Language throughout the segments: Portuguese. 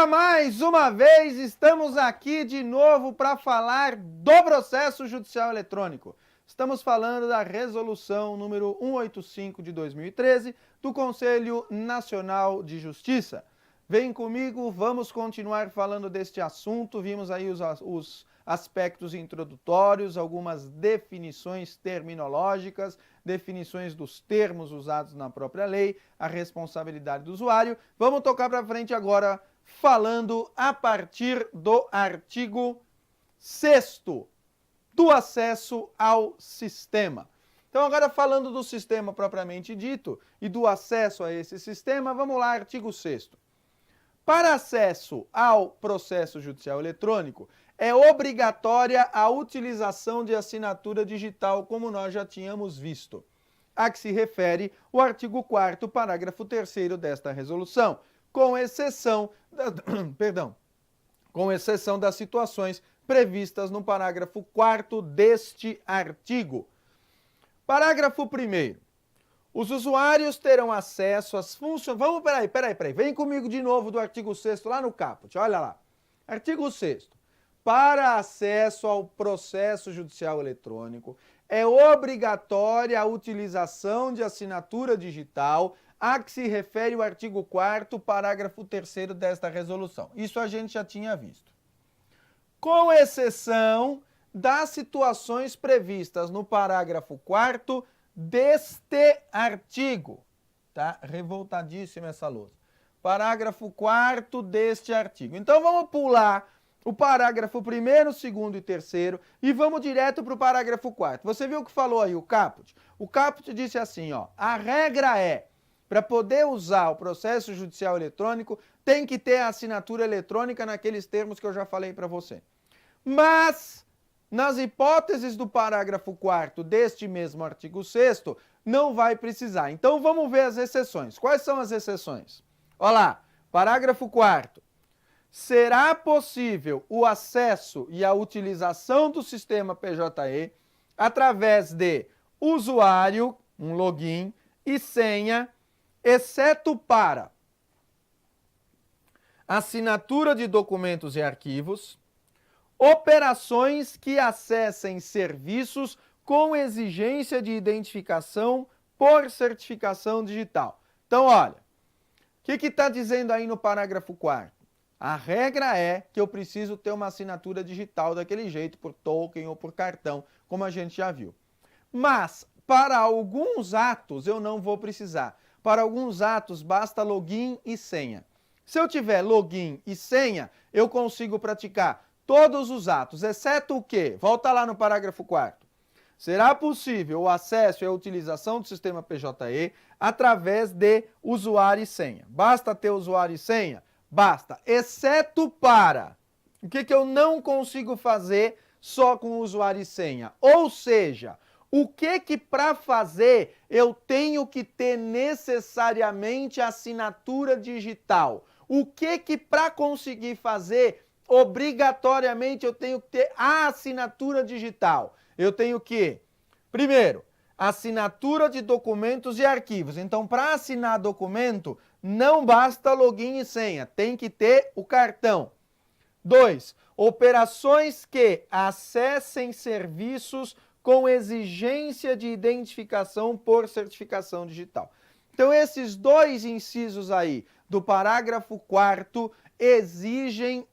Mais uma vez estamos aqui de novo para falar do processo judicial eletrônico. Estamos falando da resolução número 185 de 2013 do Conselho Nacional de Justiça. Vem comigo, vamos continuar falando deste assunto. Vimos aí os aspectos introdutórios, algumas definições terminológicas, definições dos termos usados na própria lei, a responsabilidade do usuário. Vamos tocar para frente agora falando a partir do artigo 6º do acesso ao sistema. Então agora falando do sistema propriamente dito e do acesso a esse sistema, vamos lá, artigo 6º. Para acesso ao processo judicial eletrônico, é obrigatória a utilização de assinatura digital, como nós já tínhamos visto, a que se refere o artigo 4º, parágrafo 3º desta resolução, com exceção das situações previstas no parágrafo 4º deste artigo. Parágrafo 1º. Os usuários terão acesso às funções... Peraí. Vem comigo de novo do artigo 6º lá no caput. Olha lá. Artigo 6º. Para acesso ao processo judicial eletrônico, é obrigatória a utilização de assinatura digital, a que se refere o artigo 4º, parágrafo 3º desta resolução. Isso a gente já tinha visto. Com exceção das situações previstas no parágrafo 4º deste artigo. Tá? Revoltadíssima essa lousa. Parágrafo 4º deste artigo. Então vamos pular o parágrafo 1º, 2º e 3º e vamos direto para o parágrafo 4º. Você viu o que falou aí o caput? O caput disse assim, ó, a regra é, para poder usar o processo judicial eletrônico, tem que ter a assinatura eletrônica naqueles termos que eu já falei para você. Mas, nas hipóteses do parágrafo 4º deste mesmo artigo 6º, não vai precisar. Então vamos ver as exceções. Quais são as exceções? Olha lá, parágrafo 4º. Será possível o acesso e a utilização do sistema PJE através de usuário, um login, e senha, exceto para assinatura de documentos e arquivos, operações que acessem serviços com exigência de identificação por certificação digital. Então, olha, o que está dizendo aí no parágrafo 4º? A regra é que eu preciso ter uma assinatura digital daquele jeito, por token ou por cartão, como a gente já viu. Mas, para alguns atos, eu não vou precisar. Para alguns atos, basta login e senha. Se eu tiver login e senha, eu consigo praticar todos os atos, exceto o quê? Volta lá no parágrafo 4º. Será possível o acesso e a utilização do sistema PJE através de usuário e senha. Basta ter usuário e senha? Basta, exceto para o que eu não consigo fazer só com usuário e senha. Ou seja, o que para fazer eu tenho que ter necessariamente assinatura digital? O que para conseguir fazer, obrigatoriamente eu tenho que ter a assinatura digital? Eu tenho que, primeiro, assinatura de documentos e arquivos. Então, para assinar documento, não basta login e senha, tem que ter o cartão. 2. Operações que acessem serviços com exigência de identificação por certificação digital. Então, esses dois incisos aí do parágrafo 4º exigem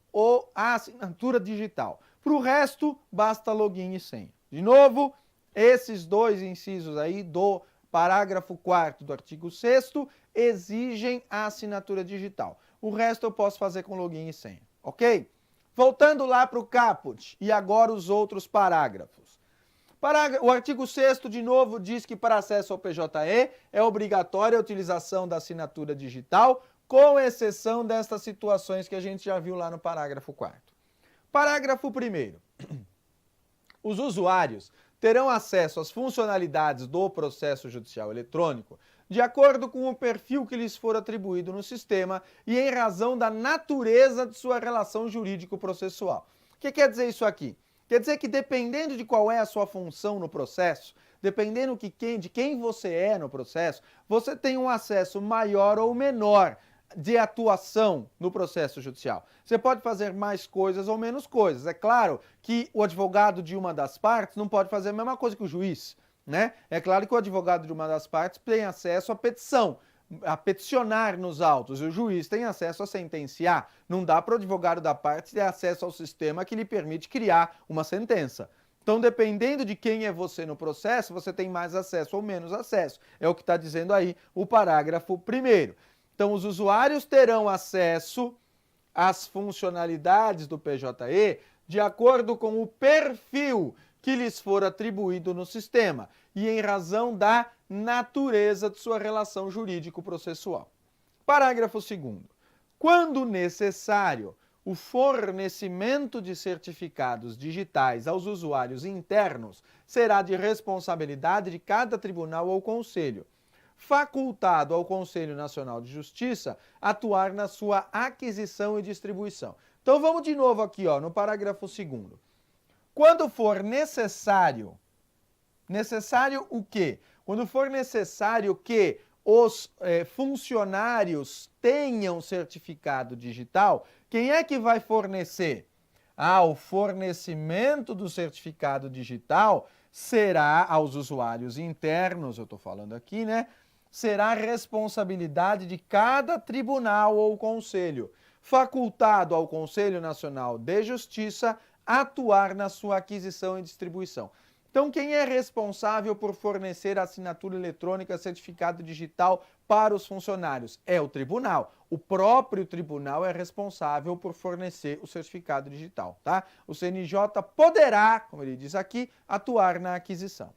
a assinatura digital. Para o resto, basta login e senha. De novo, esses dois incisos aí do parágrafo 4º do artigo 6º exigem a assinatura digital. O resto eu posso fazer com login e senha, ok? Voltando lá para o caput e agora os outros parágrafos. O artigo 6º, de novo, diz que para acesso ao PJE é obrigatória a utilização da assinatura digital, com exceção destas situações que a gente já viu lá no parágrafo 4º. Parágrafo 1º. Os usuários terão acesso às funcionalidades do processo judicial eletrônico de acordo com o perfil que lhes for atribuído no sistema e em razão da natureza de sua relação jurídico-processual. O que quer dizer isso aqui? Quer dizer que dependendo de qual é a sua função no processo, dependendo de quem você é no processo, você tem um acesso maior ou menor de atuação no processo judicial. Você pode fazer mais coisas ou menos coisas. É claro que o advogado de uma das partes não pode fazer a mesma coisa que o juiz, né? É claro que o advogado de uma das partes tem acesso à petição, a peticionar nos autos, e o juiz tem acesso a sentenciar. Não dá para o advogado da parte ter acesso ao sistema que lhe permite criar uma sentença. Então, dependendo de quem é você no processo, você tem mais acesso ou menos acesso. É o que está dizendo aí o parágrafo 1º. Então, os usuários terão acesso às funcionalidades do PJE de acordo com o perfil que lhes for atribuído no sistema e em razão da natureza de sua relação jurídico-processual. Parágrafo 2º. Quando necessário, o fornecimento de certificados digitais aos usuários internos será de responsabilidade de cada tribunal ou conselho, facultado ao Conselho Nacional de Justiça atuar na sua aquisição e distribuição. Então vamos de novo aqui, no parágrafo 2º. Quando for necessário o quê? Quando for necessário que os funcionários tenham certificado digital, quem é que vai fornecer? O fornecimento do certificado digital será aos usuários internos, eu estou falando aqui, né? Será responsabilidade de cada tribunal ou conselho, facultado ao Conselho Nacional de Justiça atuar na sua aquisição e distribuição. Então, quem é responsável por fornecer a assinatura eletrônica certificado digital para os funcionários? É o tribunal. O próprio tribunal é responsável por fornecer o certificado digital, tá? O CNJ poderá, como ele diz aqui, atuar na aquisição.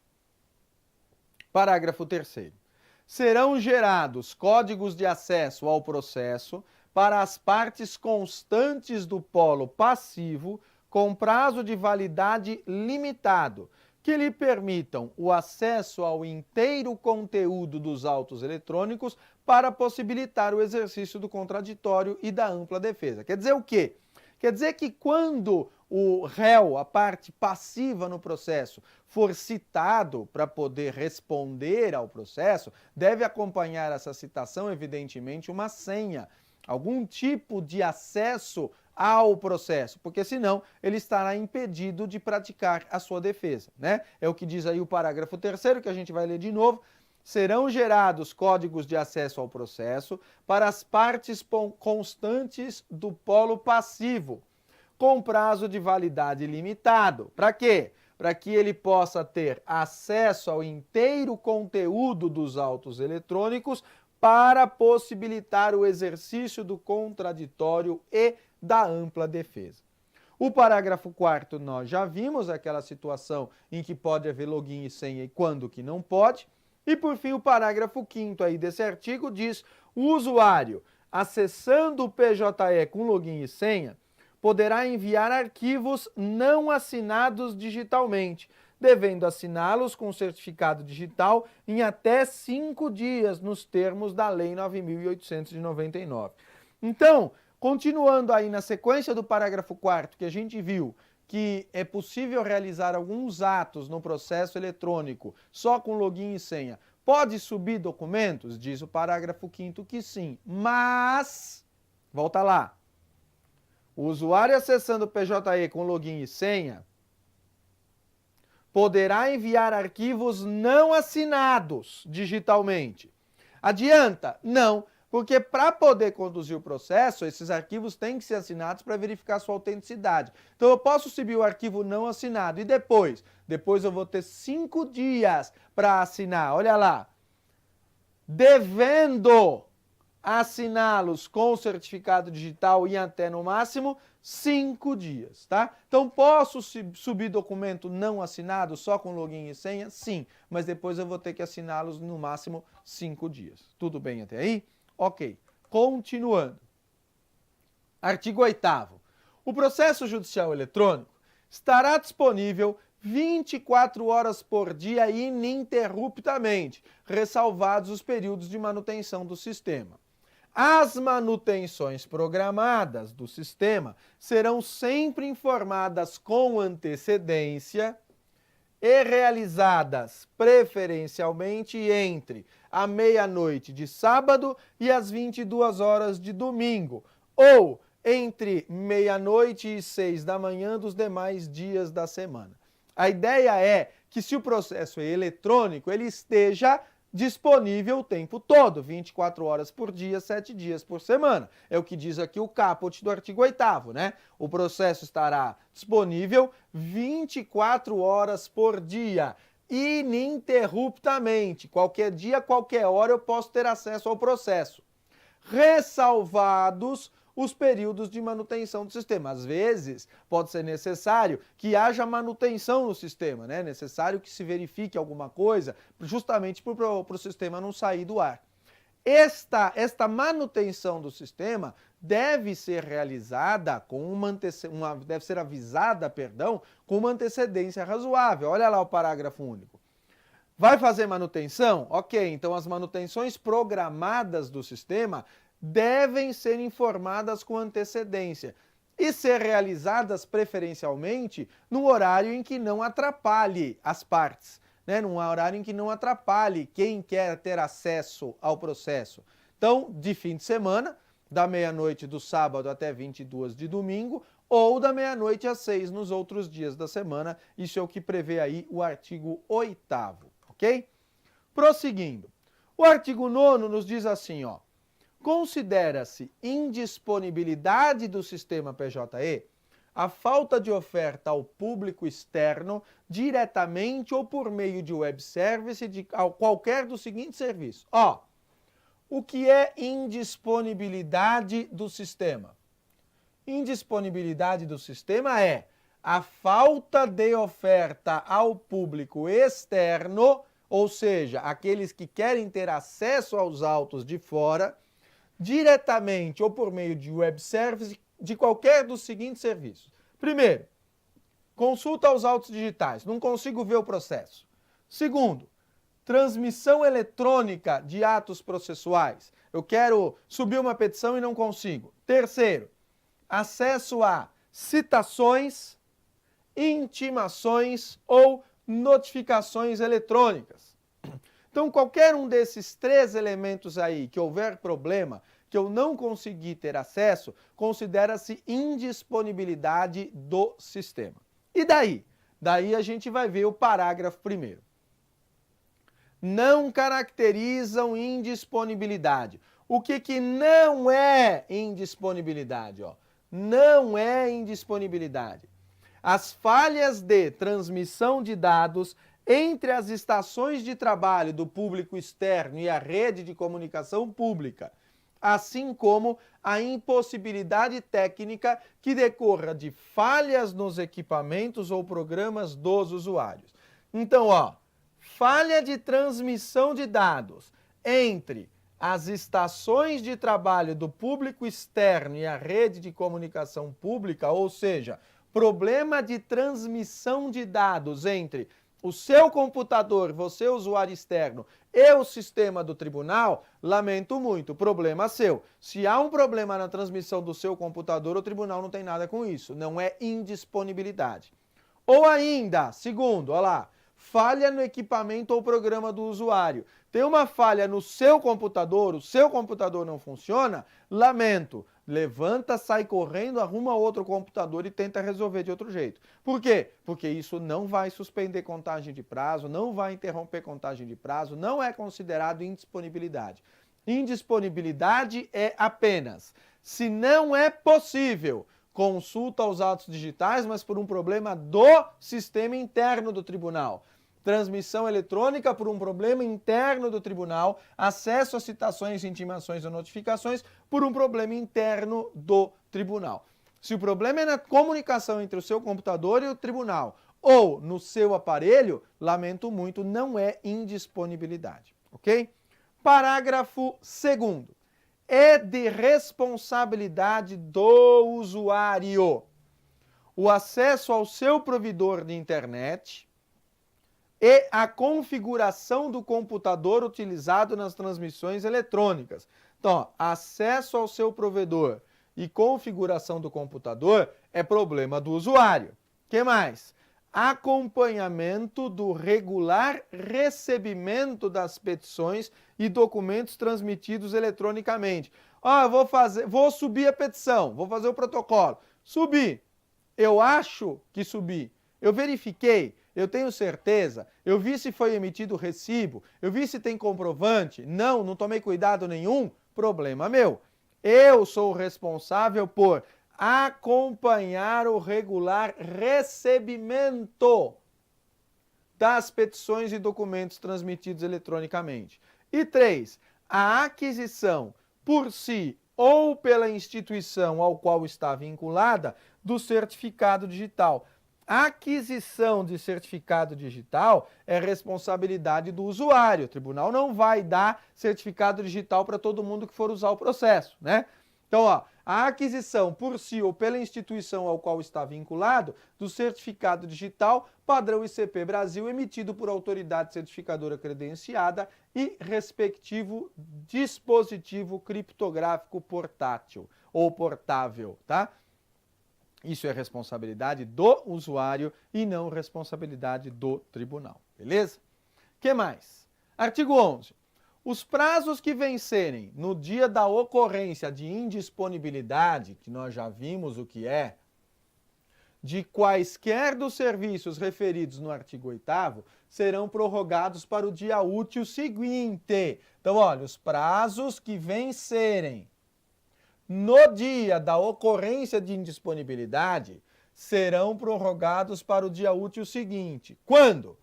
Parágrafo 3º. Serão gerados códigos de acesso ao processo para as partes constantes do polo passivo com prazo de validade limitado, que lhe permitam o acesso ao inteiro conteúdo dos autos eletrônicos para possibilitar o exercício do contraditório e da ampla defesa. Quer dizer o quê? Quer dizer que quando o réu, a parte passiva no processo, for citado para poder responder ao processo, deve acompanhar essa citação, evidentemente, uma senha, algum tipo de acesso ao processo, porque senão ele estará impedido de praticar a sua defesa, né? É o que diz aí o parágrafo 3º, que a gente vai ler de novo. Serão gerados códigos de acesso ao processo para as partes constantes do polo passivo, com prazo de validade limitado. Para quê? Para que ele possa ter acesso ao inteiro conteúdo dos autos eletrônicos para possibilitar o exercício do contraditório e da ampla defesa. O parágrafo 4º nós já vimos aquela situação em que pode haver login e senha e quando que não pode. E por fim o parágrafo 5º aí desse artigo diz: o usuário acessando o PJE com login e senha poderá enviar arquivos não assinados digitalmente, devendo assiná-los com certificado digital em até 5 dias, nos termos da Lei 9.899. Então, continuando aí na sequência do parágrafo 4º, que a gente viu que é possível realizar alguns atos no processo eletrônico só com login e senha, pode subir documentos? Diz o parágrafo 5º que sim, mas, volta lá, o usuário acessando o PJE com login e senha poderá enviar arquivos não assinados digitalmente. Adianta? Não, porque para poder conduzir o processo, esses arquivos têm que ser assinados para verificar sua autenticidade. Então eu posso subir o arquivo não assinado e depois? Depois eu vou ter 5 dias para assinar. Olha lá. Devendo assiná-los com certificado digital e até no máximo 5 dias, tá? Então posso subir documento não assinado só com login e senha? Sim, mas depois eu vou ter que assiná-los no máximo 5 dias. Tudo bem até aí? Ok, continuando. Artigo 8º. O processo judicial eletrônico estará disponível 24 horas por dia ininterruptamente, ressalvados os períodos de manutenção do sistema. As manutenções programadas do sistema serão sempre informadas com antecedência e realizadas preferencialmente entre a meia-noite de sábado e as 22 horas de domingo, ou entre meia-noite e 6 da manhã dos demais dias da semana. A ideia é que se o processo é eletrônico, ele esteja disponível o tempo todo, 24 horas por dia, 7 dias por semana. É o que diz aqui o caput do artigo 8º, né? O processo estará disponível 24 horas por dia, ininterruptamente. Qualquer dia, qualquer hora eu posso ter acesso ao processo. Ressalvados os períodos de manutenção do sistema. Às vezes, pode ser necessário que haja manutenção no sistema, né? Necessário que se verifique alguma coisa, justamente para o sistema não sair do ar. Esta manutenção do sistema deve ser realizada deve ser avisada, com uma antecedência razoável. Olha lá o parágrafo único. Vai fazer manutenção? Ok, então as manutenções programadas do sistema devem ser informadas com antecedência e ser realizadas preferencialmente no horário em que não atrapalhe as partes, né? Num horário em que não atrapalhe quem quer ter acesso ao processo. Então, de fim de semana, da meia-noite do sábado até 22 de domingo, ou da meia-noite às 6 nos outros dias da semana. Isso é o que prevê aí o artigo 8º, ok? Prosseguindo. O artigo 9º nos diz assim, ó. Considera-se indisponibilidade do sistema PJE a falta de oferta ao público externo, diretamente ou por meio de web service de qualquer dos seguintes serviços. Ó, o que é indisponibilidade do sistema? Indisponibilidade do sistema é a falta de oferta ao público externo, ou seja, aqueles que querem ter acesso aos autos de fora, diretamente ou por meio de web service de qualquer dos seguintes serviços. Primeiro, consulta aos autos digitais, não consigo ver o processo. Segundo, transmissão eletrônica de atos processuais, eu quero subir uma petição e não consigo. Terceiro, acesso a citações, intimações ou notificações eletrônicas. Então, qualquer um desses 3 elementos aí que houver problema, que eu não conseguir ter acesso, considera-se indisponibilidade do sistema. E daí? Daí a gente vai ver o parágrafo 1º. Não caracterizam indisponibilidade. O que não é indisponibilidade? Ó? Não é indisponibilidade. As falhas de transmissão de dados entre as estações de trabalho do público externo e a rede de comunicação pública, assim como a impossibilidade técnica que decorra de falhas nos equipamentos ou programas dos usuários. Então, ó, falha de transmissão de dados entre as estações de trabalho do público externo e a rede de comunicação pública, ou seja, problema de transmissão de dados entre o seu computador, você usuário externo, e o sistema do tribunal, lamento muito, problema seu. Se há um problema na transmissão do seu computador, o tribunal não tem nada com isso, não é indisponibilidade. Ou ainda, segundo, olha lá, falha no equipamento ou programa do usuário. Tem uma falha no seu computador, o seu computador não funciona, lamento. Levanta, sai correndo, arruma outro computador e tenta resolver de outro jeito. Por quê? Porque isso não vai suspender contagem de prazo, não vai interromper contagem de prazo, não é considerado indisponibilidade. Indisponibilidade é apenas, se não é possível, consulta aos atos digitais, mas por um problema do sistema interno do tribunal. Transmissão eletrônica por um problema interno do tribunal, acesso a citações, intimações ou notificações por um problema interno do tribunal. Se o problema é na comunicação entre o seu computador e o tribunal, ou no seu aparelho, lamento muito, não é indisponibilidade, ok? Parágrafo 2º. É de responsabilidade do usuário o acesso ao seu provedor de internet e a configuração do computador utilizado nas transmissões eletrônicas. Então, ó, acesso ao seu provedor e configuração do computador é problema do usuário. O que mais? acompanhamento do regular recebimento das petições e documentos transmitidos eletronicamente. Vou subir a petição, vou fazer o protocolo. Subi. Eu acho que subi. Eu verifiquei, eu tenho certeza, eu vi se foi emitido o recibo, eu vi se tem comprovante. Não tomei cuidado nenhum, problema meu. Eu sou o responsável por acompanhar o regular recebimento das petições e documentos transmitidos eletronicamente. E 3, a aquisição por si ou pela instituição ao qual está vinculada do certificado digital. A aquisição de certificado digital é responsabilidade do usuário. O tribunal não vai dar certificado digital para todo mundo que for usar o processo, né? Então, a aquisição por si ou pela instituição ao qual está vinculado do certificado digital padrão ICP Brasil emitido por autoridade certificadora credenciada e respectivo dispositivo criptográfico portátil ou portável, tá? Isso é responsabilidade do usuário e não responsabilidade do tribunal, beleza? Que mais? Artigo 11. Os prazos que vencerem no dia da ocorrência de indisponibilidade, que nós já vimos o que é, de quaisquer dos serviços referidos no artigo 8º, serão prorrogados para o dia útil seguinte. Então, olha, os prazos que vencerem no dia da ocorrência de indisponibilidade serão prorrogados para o dia útil seguinte. Quando?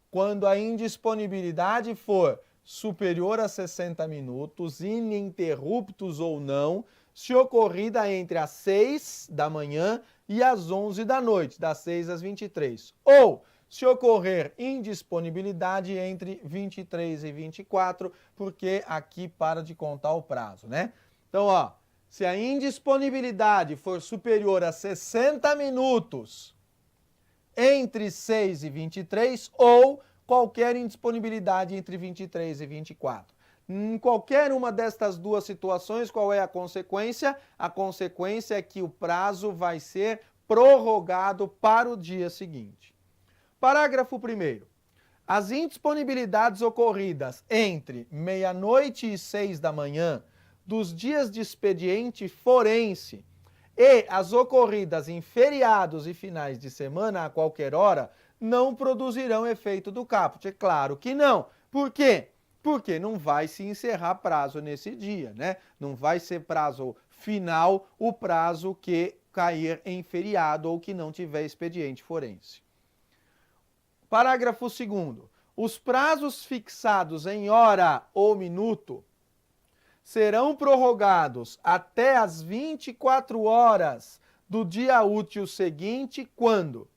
Quando a indisponibilidade for superior a 60 minutos, ininterruptos ou não, se ocorrida entre as 6 da manhã e as 11 da noite, das 6 às 23. Ou, se ocorrer indisponibilidade entre 23 e 24, porque aqui para de contar o prazo, né? Então, se a indisponibilidade for superior a 60 minutos entre 6 e 23 ou qualquer indisponibilidade entre 23 e 24. Em qualquer uma destas duas situações, qual é a consequência? A consequência é que o prazo vai ser prorrogado para o dia seguinte. Parágrafo 1º. As indisponibilidades ocorridas entre meia-noite e 6 da manhã dos dias de expediente forense e as ocorridas em feriados e finais de semana a qualquer hora não produzirão efeito do caput. É claro que não. Por quê? Porque não vai se encerrar prazo nesse dia, né? Não vai ser prazo final o prazo que cair em feriado ou que não tiver expediente forense. Parágrafo 2º. Os prazos fixados em hora ou minuto serão prorrogados até as 24 horas do dia útil seguinte, quando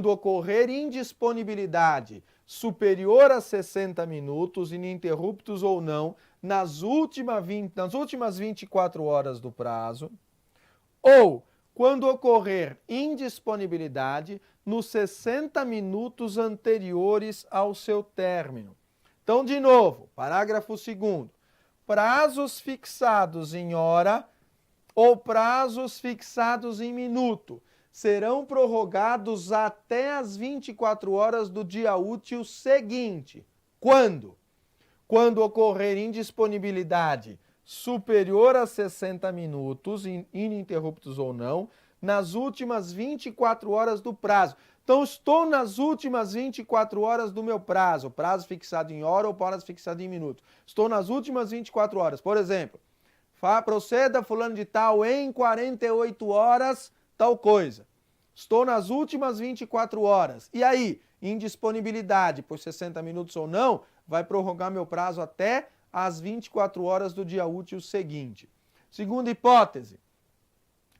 ocorrer indisponibilidade superior a 60 minutos, ininterruptos ou não, nas últimas 24 horas do prazo, ou quando ocorrer indisponibilidade nos 60 minutos anteriores ao seu término. Então, de novo, parágrafo 2º. Prazos fixados em hora ou prazos fixados em minuto serão prorrogados até as 24 horas do dia útil seguinte. Quando? Quando ocorrer indisponibilidade superior a 60 minutos, ininterruptos ou não, nas últimas 24 horas do prazo. Então, estou nas últimas 24 horas do meu prazo fixado em hora ou prazo fixado em minuto. Estou nas últimas 24 horas. Por exemplo, proceda fulano de tal em 48 horas, tal coisa. Estou nas últimas 24 horas. E aí, indisponibilidade por 60 minutos ou não, vai prorrogar meu prazo até as 24 horas do dia útil seguinte. Segunda hipótese,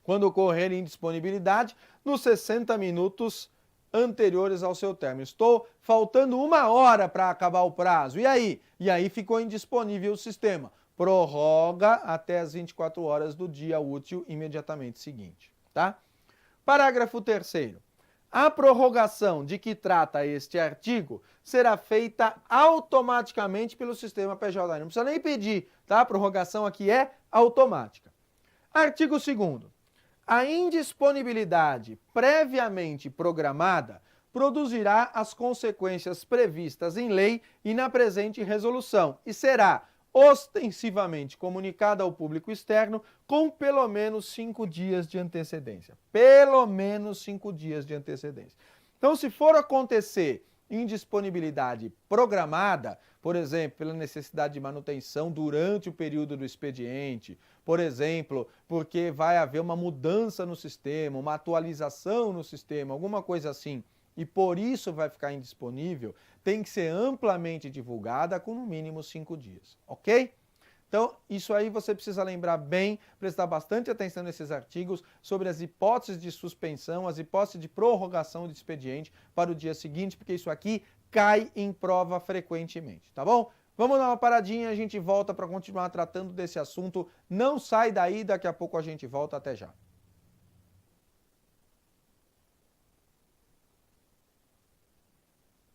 quando ocorrer indisponibilidade nos 60 minutos anteriores ao seu término. Estou faltando 1 hora para acabar o prazo. E aí? E aí ficou indisponível o sistema. Prorroga até as 24 horas do dia útil imediatamente seguinte, tá? Parágrafo 3º. A prorrogação de que trata este artigo será feita automaticamente pelo sistema PJ. Não precisa nem pedir, tá? A prorrogação aqui é automática. Artigo 2º. A indisponibilidade previamente programada produzirá as consequências previstas em lei e na presente resolução e será ostensivamente comunicada ao público externo com pelo menos 5 dias de antecedência. Pelo menos 5 dias de antecedência. Então, se for acontecer indisponibilidade programada, por exemplo, pela necessidade de manutenção durante o período do expediente, por exemplo, porque vai haver uma mudança no sistema, uma atualização no sistema, alguma coisa assim, e por isso vai ficar indisponível, tem que ser amplamente divulgada com no mínimo 5 dias, ok? Então, isso aí você precisa lembrar bem, prestar bastante atenção nesses artigos sobre as hipóteses de suspensão, as hipóteses de prorrogação de expediente para o dia seguinte, porque isso aqui cai em prova frequentemente, tá bom? Vamos dar uma paradinha, a gente volta para continuar tratando desse assunto. Não sai daí, daqui a pouco a gente volta, até já.